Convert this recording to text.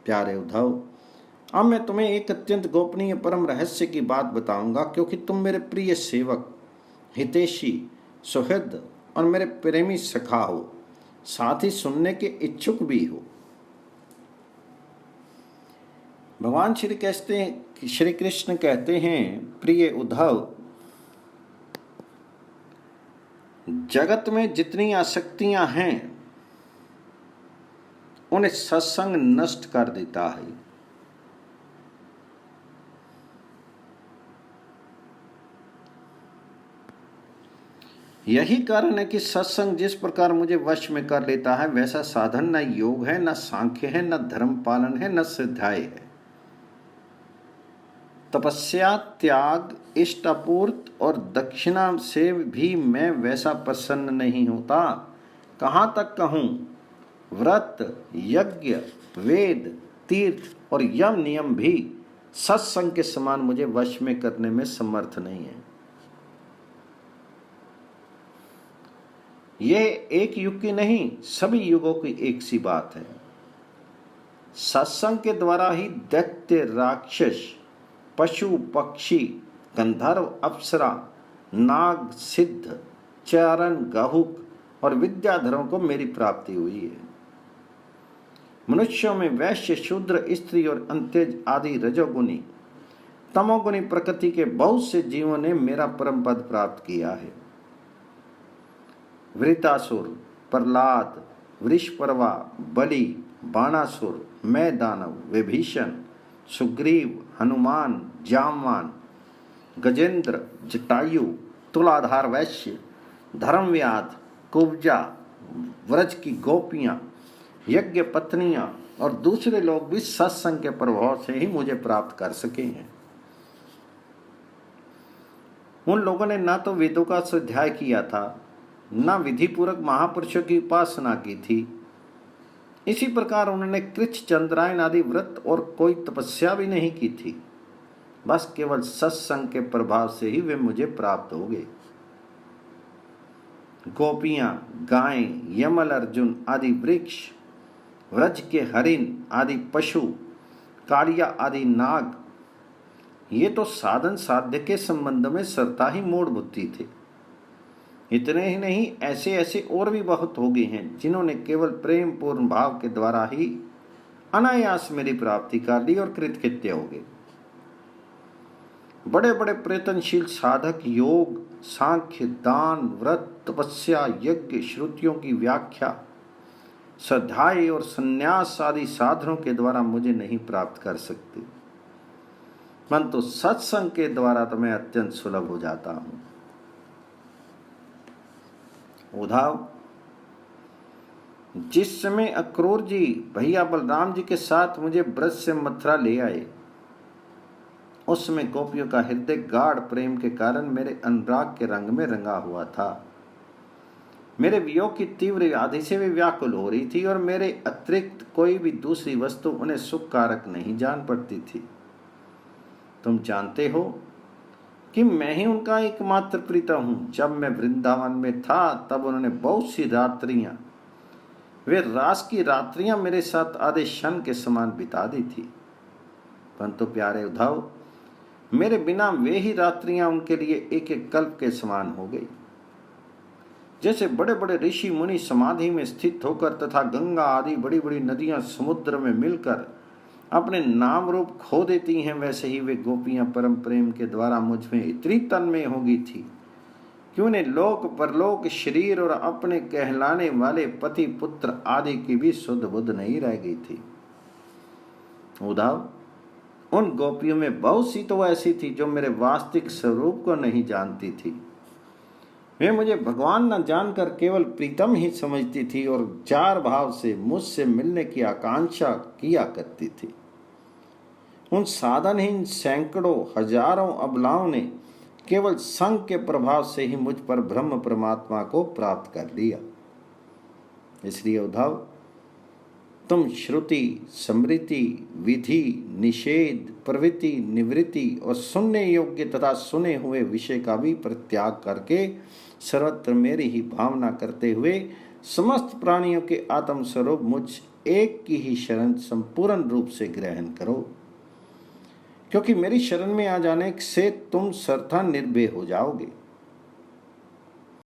प्यारे उद्धव, अब मैं तुम्हें एक अत्यंत गोपनीय परम रहस्य की बात बताऊंगा, क्योंकि तुम मेरे प्रिय सेवक, हितैषी, सुहृद और मेरे प्रेमी सखा हो, साथ ही सुनने के इच्छुक भी हो। भगवान श्री कृष्ण कहते हैं, प्रिय उद्धव, जगत में जितनी आसक्तियां हैं उन्हें सत्संग नष्ट कर देता है। यही कारण है कि सत्संग जिस प्रकार मुझे वश में कर लेता है, वैसा साधन न योग है, न सांख्य है, न धर्म पालन है, न सिद्धाय है। तपस्या, त्याग, इष्टापूर्त और दक्षिणा से भी मैं वैसा प्रसन्न नहीं होता। कहाँ तक कहूँ, व्रत, यज्ञ, वेद, तीर्थ और यम नियम भी सत्संग के समान मुझे वश में करने में समर्थ नहीं है। यह एक युग की नहीं, सभी युगों की एक सी बात है। सत्संग के द्वारा ही दैत्य, राक्षस, पशु, पक्षी, गंधर्व, अप्सरा, नाग, सिद्ध, चारण, गहुक और विद्याधरों को मेरी प्राप्ति हुई है। मनुष्यों में वैश्य, शूद्र, स्त्री और अंत्यज आदि रजोगुणी, तमोगुणी प्रकृति के बहुत से जीवों ने मेरा परम पद प्राप्त किया है। वृतासुर, प्रहलाद, वृषपर्वा, बलि, बाणासुर, मैं दानव, विभीषण, सुग्रीव, हनुमान, जामवान, गजेंद्र, जटायु, तुलाधार वैश्य, धर्मव्याध, कुब्जा, व्रज की गोपियां, यज्ञ पत्नियां और दूसरे लोग भी सत्संग के प्रभाव से ही मुझे प्राप्त कर सके हैं। उन लोगों ने ना तो वेदों का स्वाध्याय किया था, ना विधि पूर्वक महापुरुषों की उपासना की थी। इसी प्रकार उन्होंने कृच्छ, चंद्रायन आदि व्रत और कोई तपस्या भी नहीं की थी। बस केवल सत्संग के प्रभाव से ही वे मुझे प्राप्त हो गए। गोपियां, गायें, यमल अर्जुन आदि वृक्ष, व्रज के हरिण आदि पशु, कालिया आदि नाग, ये तो साधन साध्य के संबंध में सरता ही मूढ़ बुद्धि थे। इतने ही नहीं, ऐसे ऐसे और भी बहुत हो गए हैं जिन्होंने केवल प्रेम पूर्ण भाव के द्वारा ही अनायास मेरी प्राप्ति कर ली और कृतकृत्य हो गए। बड़े बड़े प्रयत्नशील साधक योग, सांख्य, दान, व्रत, तपस्या, यज्ञ, श्रुतियों की व्याख्या, स्वाध्याय और संन्यास आदि साधनों के द्वारा मुझे नहीं प्राप्त कर सकते, परंतु सत्संग के द्वारा तो मैं अत्यंत सुलभ हो जाता हूं। उद्धव, जिस समय अक्रूर जी भैया बलराम जी के साथ मुझे ब्रज से मथुरा ले आए, उस समय गोपियों का हृदय गाढ़ प्रेम के कारण मेरे अनुराग के रंग में रंगा हुआ था। मेरे वियोग की तीव्र व्याधि से वे व्याकुल हो रही थी और मेरे अतिरिक्त कोई भी दूसरी वस्तु उन्हें सुख कारक नहीं जान पड़ती थी। तुम जानते हो कि मैं ही उनका एकमात्र प्रीतम हूं। जब मैं वृंदावन में था तब उन्होंने बहुत सी रात्रियां, वे रास की रात्रियां मेरे साथ आधे क्षण के समान बिता दी थी। परंतु प्यारे उद्धव, मेरे बिना वे ही रात्रियां उनके लिए एक एक कल्प के समान हो गई। जैसे बड़े बड़े ऋषि मुनि समाधि में स्थित होकर तथा गंगा आदि बड़ी बड़ी नदियां समुद्र में मिलकर अपने नाम रूप खो देती हैं, वैसे ही वे गोपियां परम प्रेम के द्वारा मुझ में इतनी तन्मय हो गई थी कि उन्हें लोक परलोक, शरीर और अपने कहलाने वाले पति पुत्र आदि की भी सुध बुध नहीं रह गई थी। उद्धव, उन गोपियों में बहुत सी तो ऐसी थी जो मेरे वास्तविक स्वरूप को नहीं जानती थी। वे मुझे भगवान न जानकर केवल प्रीतम ही समझती थी और जार भाव से मुझसे मिलने की आकांक्षा किया करती थी। उन साधनहीन सैकड़ों हजारों अबलाओं ने केवल संग के प्रभाव से ही मुझ पर ब्रह्म परमात्मा को प्राप्त कर लिया। इसलिए उद्धव, तुम श्रुति, स्मृति, विधि, निषेध, प्रवृत्ति, निवृत्ति और सुनने योग्य तथा सुने हुए विषय का भी परित्याग करके सर्वत्र मेरी ही भावना करते हुए समस्त प्राणियों के आत्म स्वरूप मुझ एक की ही शरण संपूर्ण रूप से ग्रहण करो, क्योंकि मेरी शरण में आ जाने से तुम सर्वथा निर्भय हो जाओगे।